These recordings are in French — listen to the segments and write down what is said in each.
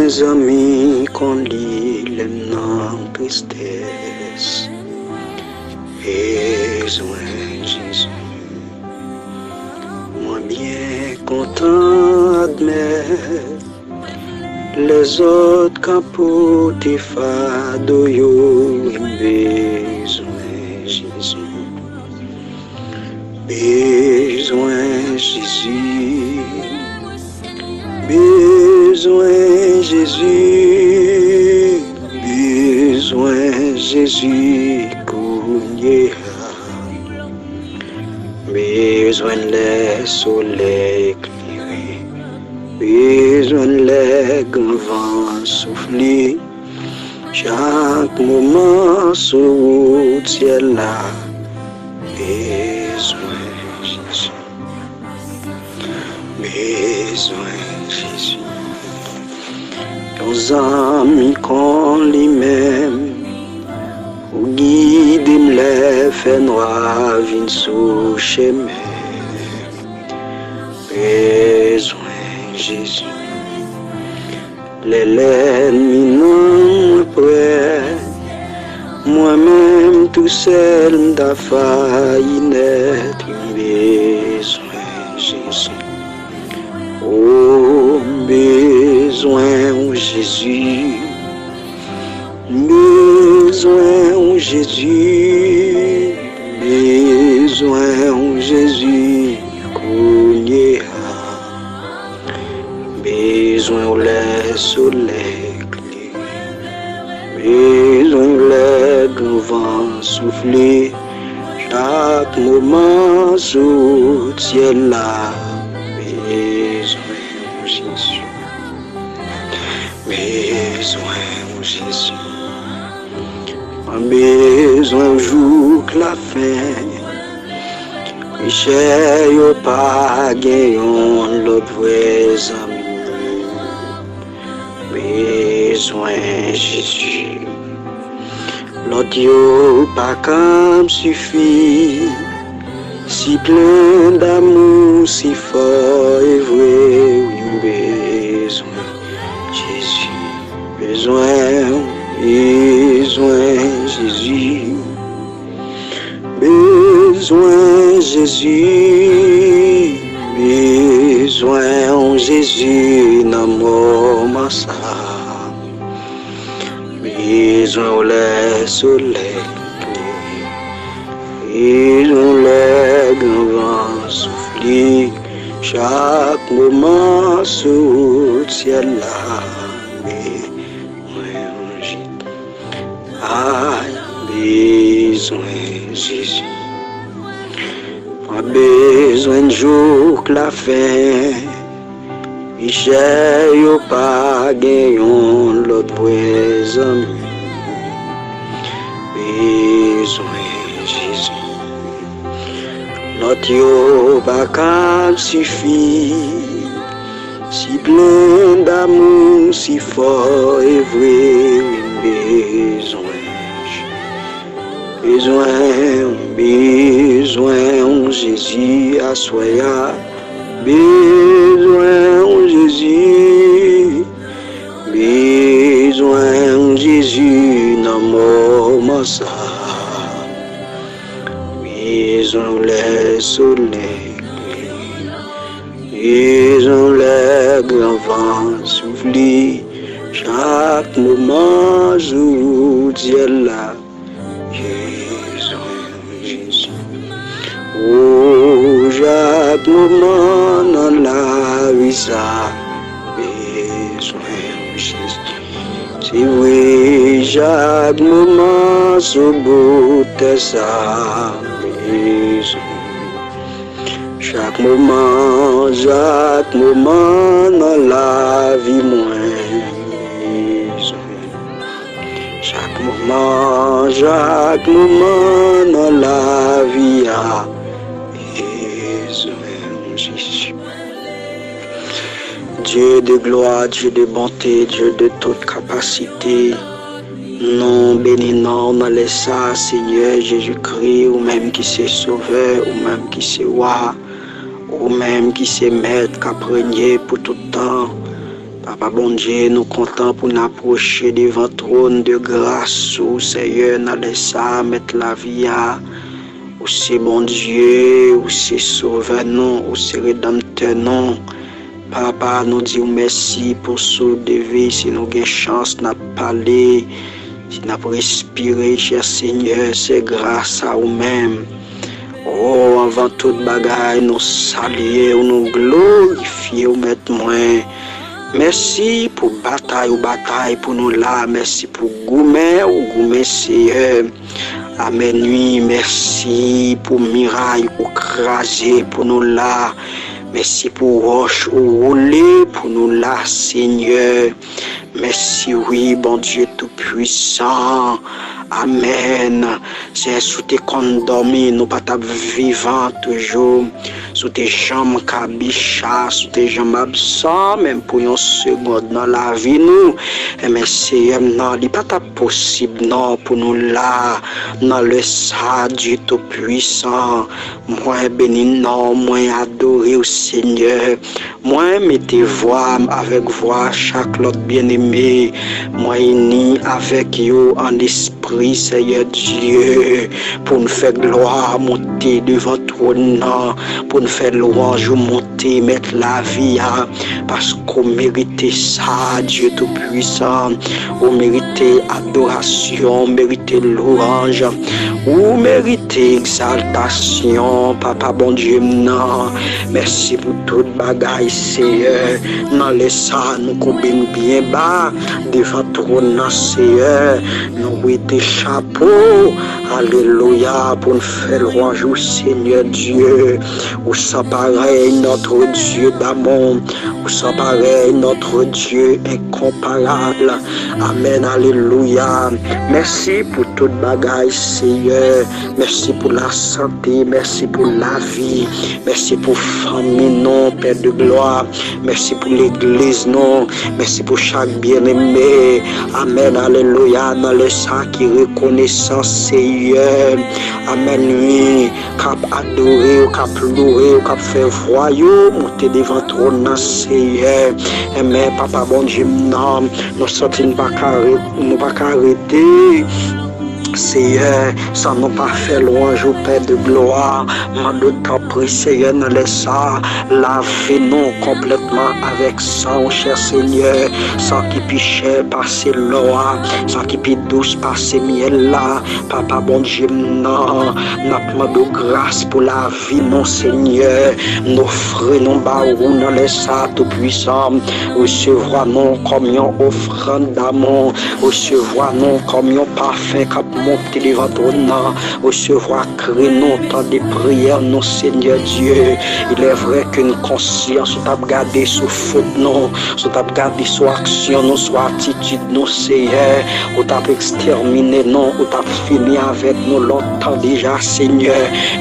mes amis qu'on lit les noms tristesse. Besoin Jésus. Moi bien content admettre les autres capotes fado yo besoin Jésus. Besoin Jésus. Besoin Jésus. Besoin Jésus. Besoin le soleil éclairé, besoin le grand vent souffler, chaque moment sous ciel là, besoin Jésus, besoin Jésus. Nos amis qu'on lui-même, ou guide me fait noir vin sous chemin. Besoin Jésus. L'ennemi non prêt. Moi-même tout seul m'a failli naître. Besoin Jésus. Oh, besoin Jésus. Besoin Jésus, besoin Jésus, besoin le soleil éclairé, besoin le grand vent souffler, chaque moment sous ciel là, besoin Jésus, besoin Jésus. Besoin jour que la fin, Michel yo pas gagnon l'autre vrai ami. Besoin Jésus, l'autre yo pas comme suffit, si plein d'amour, si fort et vrai. Besoin Jésus, besoin Jésus, besoin Jésus, besoin Jésus, n'amour massa, besoin le soleil, besoin le grand vent souffler, chaque moment sous ciel là. Besoin Jésus, pas besoin de jour que la fin, Michel yo pas gagnon l'autre vrai ami. Besoin Jésus, l'autre yo pas comme suffit, si plein d'amour, si fort et vrai. Besoin Jésus à soya, besoin Jésus, besoin Jésus n'amour massa, besoin le soleil, besoin le grand vent souffler, chaque moment jour ciel là. Oh, chaque moment dans la vie ça, besoin Jésus. Si oui, chaque moment sous bout de ça, besoin. Chaque moment dans la vie moins besoin. Chaque moment dans la vie a Jésus. Dieu de gloire, Dieu de bonté, Dieu de toute capacité, non béni non dans les ça, Seigneur Jésus-Christ, ou même qui s'est sauveur, ou même qui s'est roi, ou même qui s'est maître, qui a prégné pour tout temps. Papa bon Dieu, nous comptons pour nous approcher devant le trône de grâce, où Seigneur, nous laissons mettre la vie à. Où c'est bon Dieu, où c'est sauveur, non, où c'est rédempteur, non. Papa, nous disons merci pour ce devis, si nous avons chance de parler, si nous avons respiré, cher Seigneur, c'est grâce à vous-même. Oh, avant toute bagaille, nous saluons, nous glorifions, mettre moins. Merci pour bataille pour nous là. Merci pour gourmet, Seigneur. Amen, oui, merci pour miraille, pour craser pour nous là. Merci pour roche ou rouler pour nous là, Seigneur. Merci, oui, bon Dieu tout-puissant. Amen. C'est sous tes condormis, nous pas vivants toujours. Sous tes jambes cabichas, sous tes jambes absents, même pour une seconde dans la vie, nous. Mais Seigneur, non, il n'est pas possible, non, pour nous là, dans le sang Dieu tout-puissant. Moi béni, non, moi adoré au Seigneur. Moi mettez voix avec voix chaque autre bien-aimé. Moi uni avec vous en esprit, Seigneur Dieu, pour nous faire gloire monter devant trône, pour nous faire louange monter, mettre la vie, parce qu'on mérite ça, Dieu tout-puissant. On mérite adoration, on mérite louange, on mérite exaltation, Papa bon Dieu, non. Merci pour toute bagaille, Seigneur. Dans les ça, nous combien bien bas devant trône, Seigneur. Nous mettons chapeau, alléluia, pour nous faire louange au Seigneur Dieu. Où ça pareil, notre Dieu d'amour. Où ça pareil, notre Dieu incomparable. Amen, alléluia. Merci pour toute bagaille, Seigneur. Merci pour la santé, merci pour la vie. Merci pour famille, non, Père de gloire. Merci pour l'église, non. Merci pour chaque bien-aimé. Amen, alléluia. Dans le sang qui reconnaissant, Seigneur. Amen, oui. Cap adorer, cap louer, cap faire voyou, monter devant trône, Seigneur. Amen, Papa bon Dieu, non. Nous sortons, nous ne pas arrêter. Seigneur, sans nous pas faire louange au Père de gloire, m'a d'autant pris, Seigneur, nous laisse ça, lavez-nous complètement avec sang, cher Seigneur, sans qui puis cher passer l'eau, sans qui puis douce passer miel là, Papa bon Dieu, non, n'a de grâce pour la vie, mon Seigneur, nos frères, nos barons, nous laisse ça tout puissant, recevoir nous comme une offrande d'amour, recevoir nous comme un parfum cap monter devant ton nom, recevoir créneau tant de prières, non Seigneur Dieu. Il est vrai qu'une conscience, ou t'as gardé sous faute, non, ou t'as gardé sous action, non, sous attitude, non Seigneur, ou t'as exterminé, non, ou t'as fini avec nous longtemps déjà, Seigneur.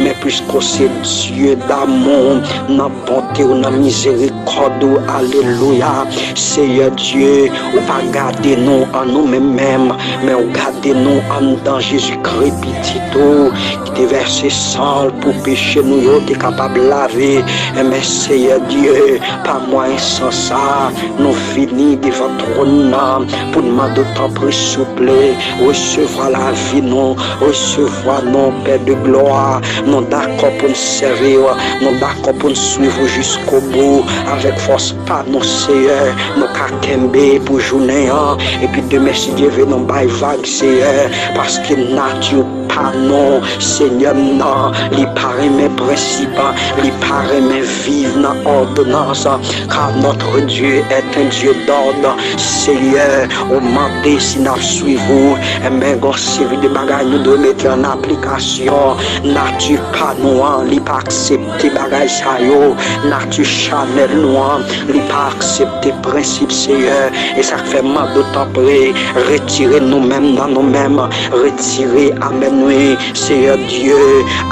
Mais puisque c'est Dieu d'amour, n'a bonté ou n'a miséricorde, alléluia, Seigneur Dieu, ou pas garder nous en nous-mêmes, mais ou garder nous en dans Jésus-Christ petito qui te versé sang pour pécher nous t'es capable de laver. Mais Seigneur Dieu, pas moi sans ça, nous finissons devant trône pour demander d'autant plus souple, recevoir la vie, non, recevoir non Père de gloire, non d'accord pour nous servir, non d'accord pour nous suivre jusqu'au bout, avec force pas non Seigneur, nous kakembe pour journée, et puis demain si Dieu veut nous bailler vague Seigneur, parce que nature pas non, Seigneur non, il paraît mes principes, il paraît mes vivre dans ordonnance, car notre Dieu est un Dieu d'ordre, Seigneur, au mandé si nous suivons, et même quand série de bagages nous devons mettre en application, nature pas non, il pas accepter bagages ça yo, nature chanel non, il pas accepter principe Seigneur, et ça fait mal d'autant près, retirer nous-mêmes dans nous-mêmes, retirer amen oui, Seigneur Dieu.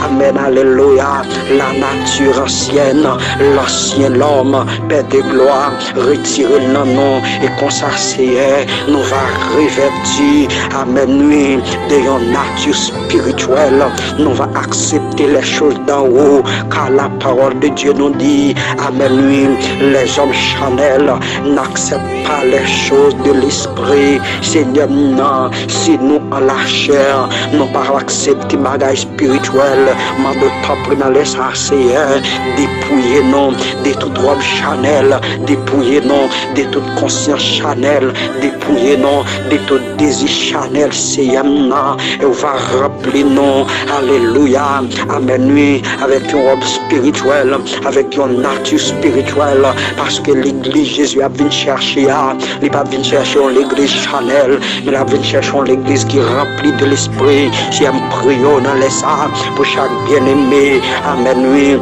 Amen, alléluia. La nature ancienne, l'ancien l'homme, Père de gloire, retirez le nom et comme ça, Seigneur, nous va revêtir, amen, oui, de une nature spirituelle. Nous va accepter les choses d'en haut, car la parole de Dieu nous dit, amen, oui, les hommes charnels n'acceptent pas les choses de l'esprit. Seigneur, non, si nous en la chair, nous pas accepter bagaille spirituelle, mais de temps dans les Seigneur, dépouiller non de toute robe Chanel, dépouiller non de toute conscience Chanel, dépouiller non de tout désir Chanel, Seigneur, non, et on va remplir non, alléluia, amen, oui, avec une robe spirituelle, avec une nature spirituelle, parce que l'église Jésus a venu chercher, il pas venu chercher l'église Chanel, mais il a venu chercher l'église qui est remplie de l'esprit. Si un prions dans les ça pour chaque bien-aimé, amen, oui,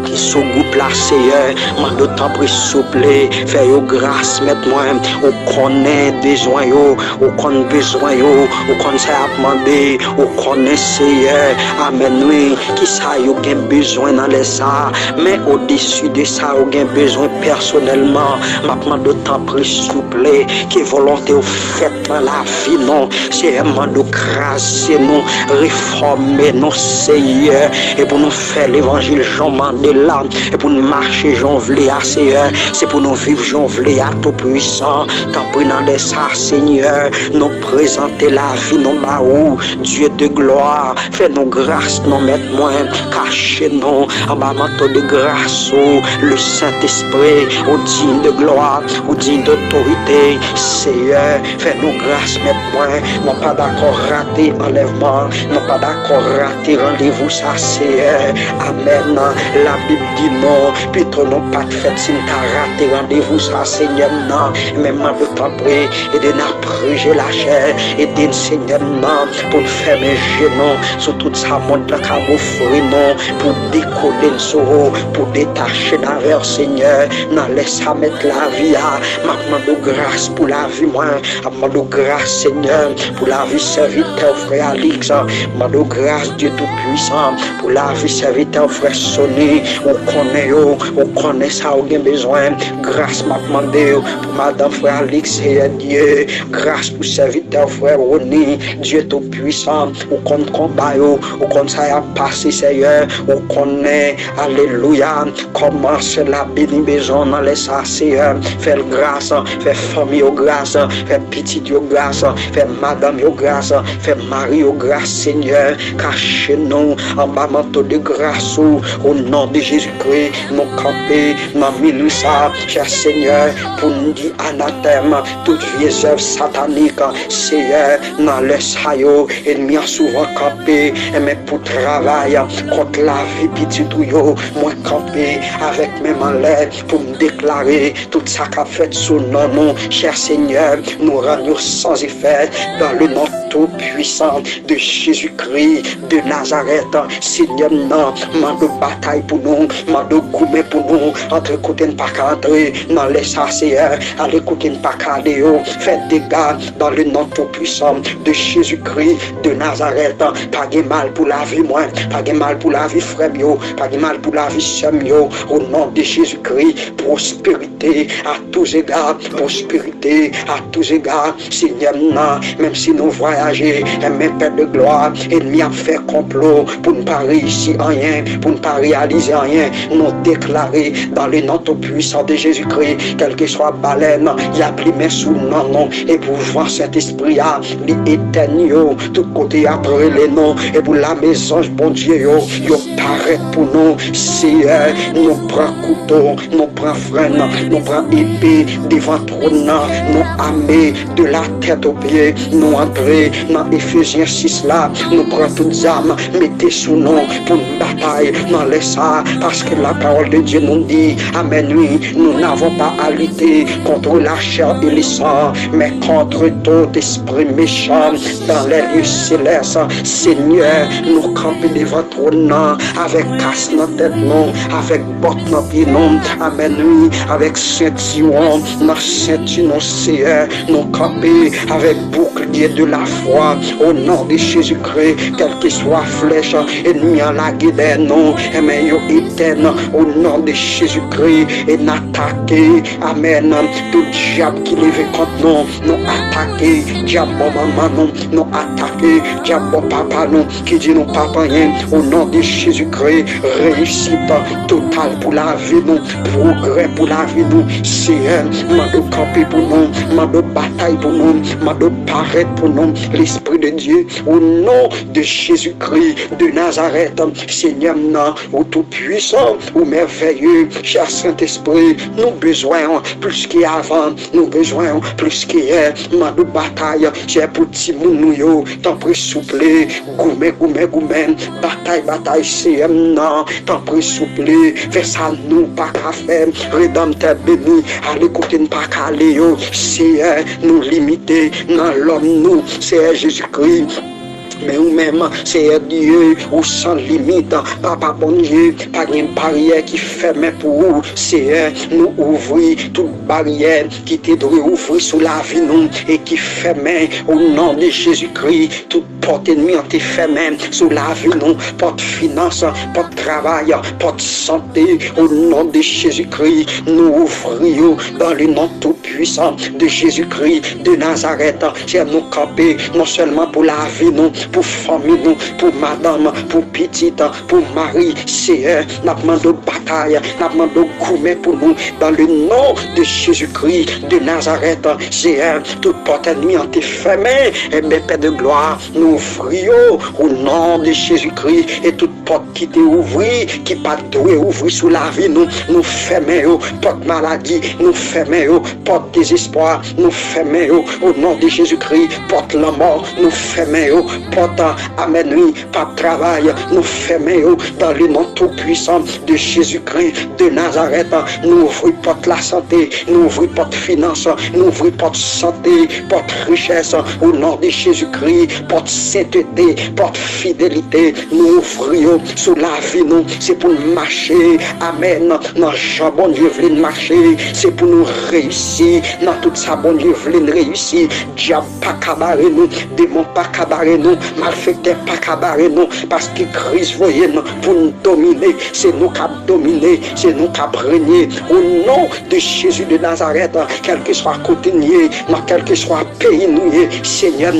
qui sous groupe là, Seigneur, m'a d'autant plus souple, fait yo grâce, moi, on connaît besoin yo, on connaît besoin yo, on connaît ça à demander, on connaît Seigneur, amen, oui, qui ça yo gain besoin dans les ça, mais au-dessus de ça, on gain besoin personnellement, m'a d'autant plus souple, qui volonté au fait dans la vie, non, c'est m'a de grâce, nous réformer, non, Seigneur, et pour nous faire l'évangile, Jean Mandela, et pour nous marcher, j'en voulais à Seigneur, c'est pour nous vivre, j'en voulais à tout puissant, t'en prenant des ça, Seigneur, nous présenter la vie, nous baou, Dieu de gloire, fais-nous grâce, nous mettre moins, cachez-nous, en bas manteau de grâce, le Saint-Esprit, au digne de gloire, au digne d'autorité, Seigneur, fais-nous grâce, mettre moins, non pas d'accord rater enlèvement, non pas d'accord rater rendez-vous, ça, Seigneur, amen, la Bible dit non, plutôt non pas de fête, si nous raté rendez-vous, ça, Seigneur, non, même en le temps près, et de nous préger la chair, et de Seigneur, non, pour nous faire mes genoux, sur toute sa montre, la offrir, non, pour décoller le soro, pour détacher d'envers, Seigneur, non, laisse à mettre la vie, maintenant de grâce pour la vie, moi, maintenant de grâce, Seigneur, pour la vie serviteur, frère Alix, maintenant de grâce, Dieu Tout-Puissant, pour la vie serviteur, frère Sonny, on connaît ça, on a besoin, grâce m'a demandé pour madame frère Alix et Dieu, grâce pour serviteur frère Ronnie, Dieu Tout-Puissant, on compte combat, on compte ça a passé, Seigneur, on connaît, alléluia, comment c'est la béni besoin dans les Seigneur, faire grâce, faire famille au grâce, faire petite au grâce, faire madame au grâce, faire mari au grâce, Seigneur, cachez-nous en bas manteau de grâce au nom de Jésus-Christ, nous camper dans milieu ça, cher Seigneur, pour nous dire anathème, toute vieille œuvre satanique, Seigneur, dans les saillots, ennemi a souvent campé, mais pour travailler contre la vie petite ou yo, moi camper avec mes malades pour me déclarer tout ça qu'a fait sous nos noms, cher Seigneur, nous rendons sans effet dans le nom tout-puissant de Jésus-Christ de Nazareth, Seigneur, non, de bataille pour nous, de gourmet pour nous, entre côté pas qu'à entrer dans les Seigneur, allez côté pas qu'à aller, faites des dégâts dans le nom tout-puissant de Jésus-Christ de Nazareth, pas de mal pour la vie, moi, pas de mal pour la vie, frère, pas de mal pour la vie, sœur, au nom de Jésus-Christ, prospérité à tous égards, prospérité à tous égards, Seigneur, non, même si nous voyager, mais Père de gloire, ennemi a fait complot pour ne pas réussir rien, pour ne pas réaliser rien, nous déclarer dans le nom tout puissant de Jésus-Christ, quel que soit baleine, il y a pris mes sous non, non, et pour voir cet esprit, l'éternel, tout côté après les noms, et pour la maison, bon Dieu, yo paraît pour nous, Seigneur, nous prend couteau, nous prend freine, nous prend épée devant trône, nous armés de la tête aux pieds, nous entrer dans Ephésiens 6 là, nous prenons toutes armes, mettez sous nous pour une bataille dans les ça, parce que la parole de Dieu nous dit, amen, oui, nous n'avons pas à lutter contre la chair et le sang, mais contre tout esprit méchant dans les lieux célestes. Seigneur, nous camper devant ton nom, avec casse dans tête, non, avec botte dans pied, non, amen, oui, avec ceinture, dans ceinture, Seigneur, nous camper avec bouclier de la foi, au nom de Jésus-Christ, quelle que soit flèche, ennemi en la guide, non, amen, yo éterne, au nom de Jésus-Christ, et n'attaquer, amen, tout diable qui lève contre nous, nous attaquer, diable maman, nous attaquer, diable papa, nous, qui dit nous papa rien, au nom de Jésus-Christ, réussite totale pour la vie, nous, progrès pour la vie, nous, Seigneur, m'a de camper pour nous, m'a de bataille pour nous, m'a de paraître pour nous, l'Esprit de Dieu, au nom de Jésus-Christ de Nazareth, Seigneur, au tout-puissant, au merveilleux, cher Saint-Esprit, nous besoin plus qu'avant, nous besoin plus qu'hier, m'a de bataille, j'ai pour petit mounouyo, t'en prie souple, goumé, bataille, Seigneur, t'en prie souple, fais ça nous pas qu'à faire, rédempteur béni, allez écouter pas qu'à aller, Seigneur, nous limiter dans l'homme, nous, c'est Jésus-Christ. Mais ou même, c'est Dieu, ou sans limite, papa bon Dieu, pas une barrière qui ferme pour vous, c'est nous ouvrir toute barrière qui te doit ouvrir sous la vie nous, et qui ferme au nom de Jésus-Christ, toute porte ennemie en te ferme sous la vie nous, porte finance, porte travail, porte santé, au nom de Jésus-Christ, nous ouvrions dans le nom tout puissant de Jésus-Christ de Nazareth, c'est nous camper, non seulement pour la vie nous, pour famille, nous, pour madame, pour petite, pour mari, Seigneur, nous demandons bataille, nous demandons gourmet pour nous, dans le nom de Jésus-Christ de Nazareth, Seigneur, toute porte ennemie en tes fermée, et mes Père de gloire, nous ouvrons au nom de Jésus-Christ, et toute porte qui t'est ouvrie, qui pas doué ouvrir sous la vie, nous fermons, porte maladie, nous fermons, porte désespoir, nous fermons, au nom de Jésus-Christ, porte la mort, nous fermons, porte, amen, oui, pas de travail, nous fermons dans le nom tout puissant de Jésus-Christ de Nazareth, nous ouvrons porte la santé, nous ouvrons porte finance, nous ouvrons porte santé, porte richesse, au nom de Jésus-Christ, porte sainteté, porte fidélité, nous ouvrons sous la vie, nous, c'est pour nous marcher, amen, dans Jean bon Dieu voulait marcher, c'est pour nous réussir, dans tout ça bon Dieu voulait réussir, diable pas cabaret nous, démon pas cabaret nous, malfaiteur pas cabaret nous, parce que Christ voyait nous pour nous dominer, c'est nous qui dominer, c'est nous qui régner, au nom de Jésus de Nazareth, quel que soit côté nié, dans quel que soit pays nous, Seigneur,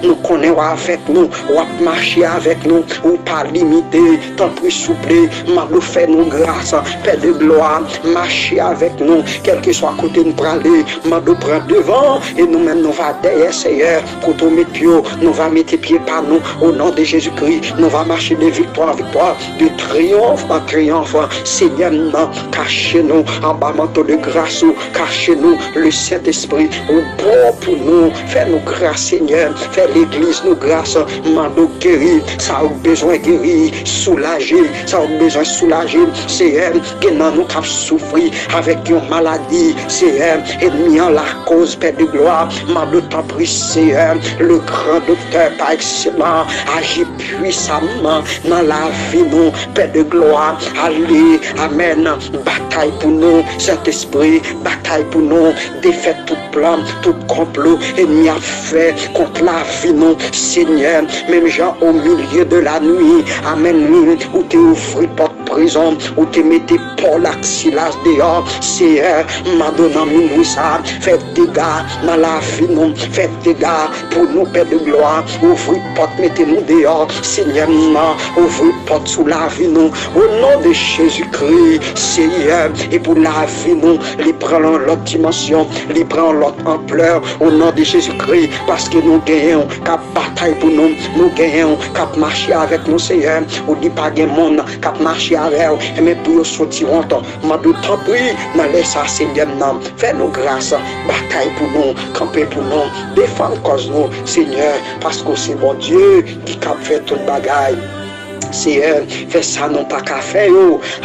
nous connaissons avec nous, ou marcher avec nous, ou pas limiter, tant plus souple, nous fait nous grâce, Père de gloire, marcher avec nous, quel que soit côté nous praler, nous prend devant, et nous-mêmes nous va derrière, Seigneur, pour nous mettre pied, nous va mettre pied par nous, au nom de Jésus-Christ, nous va marcher de victoire en victoire, de triomphe en triomphe, Seigneur, cachez-nous, en bas manteau de grâce, cachez-nous, le Saint-Esprit, au bon pour nous, fais-nous grâce, Seigneur, fais l'église nous grâce, nous guérir, ça a besoin de guérir, soulager, ça a besoin de soulager, Seigneur, que nous avons souffert avec une maladie, Seigneur, ennemi en la cause, Père de gloire, nous t'en prie, Seigneur, le grand docteur par excellence, agit puissamment dans la vie, nous, Père de gloire, allez, amen, bataille pour nous, Saint-Esprit, bataille pour nous, défaite tout plan, tout complot, ennemi a fait contre la vie, nous, Seigneur, même gens au milieu de la nuit, amen, où tu ouvres porte prison, où tu mettez Paul Axilas dehors, Seigneur, Madonna Minouissa, faites dégâts dans la vie, nous, faites dégâts pour nous, Père de gloire, ouvrez porte, mettez-nous dehors, Seigneur, ouvrez porte sous la vie, nous, au nom de Jésus-Christ, Seigneur, et pour la vie, nous, les prenons l'autre dimension, les prenons l'autre ampleur, au nom de Jésus-Christ, parce que nous gagnons, cap bataille pour nous, nous gagnons, cap marcher avec nous, Seigneur, ou dit pas de monde, cap marcher avec eux, et mais pour nous sortir, m'a de t'en prie, dans les ça, Seigneur, fais-nous grâce, bataille pour nous, camper pour nous, défendre cause nous, Seigneur, parce que c'est mon Dieu qui cap fait toute bagaille. Seigneur, fais ça non pas qu'à faire,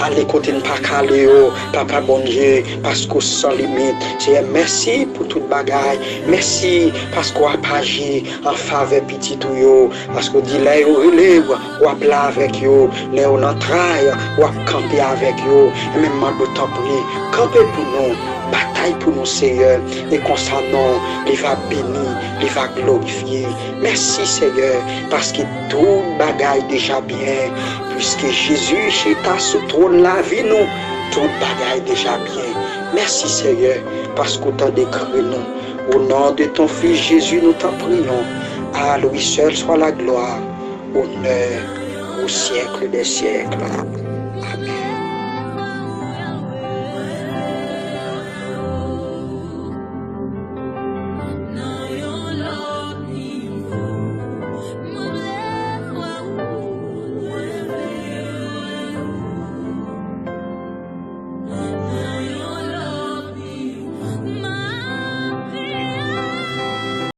allez côté ne pas caler, Papa bon Dieu, parce qu'on sans limite. Seigneur, merci pour toute bagaille. Merci parce qu'on a pas agi en faveur petit tout yo. Parce qu'on dit là, ou a là avec yo, là on entraille, ou a camper avec yo. Et même d'autant prier, camper pour nous. Bataille pour nous, Seigneur, et concernant, il va bénir, il va glorifier. Merci, Seigneur, parce que tout bagaille déjà bien, puisque Jésus, chita sous trône la vie, nous, tout bagaille déjà bien. Merci, Seigneur, parce qu'on t'a déclaré nous. Au nom de ton Fils Jésus, nous t'en prions. À lui seul soit la gloire, honneur, au siècle des siècles.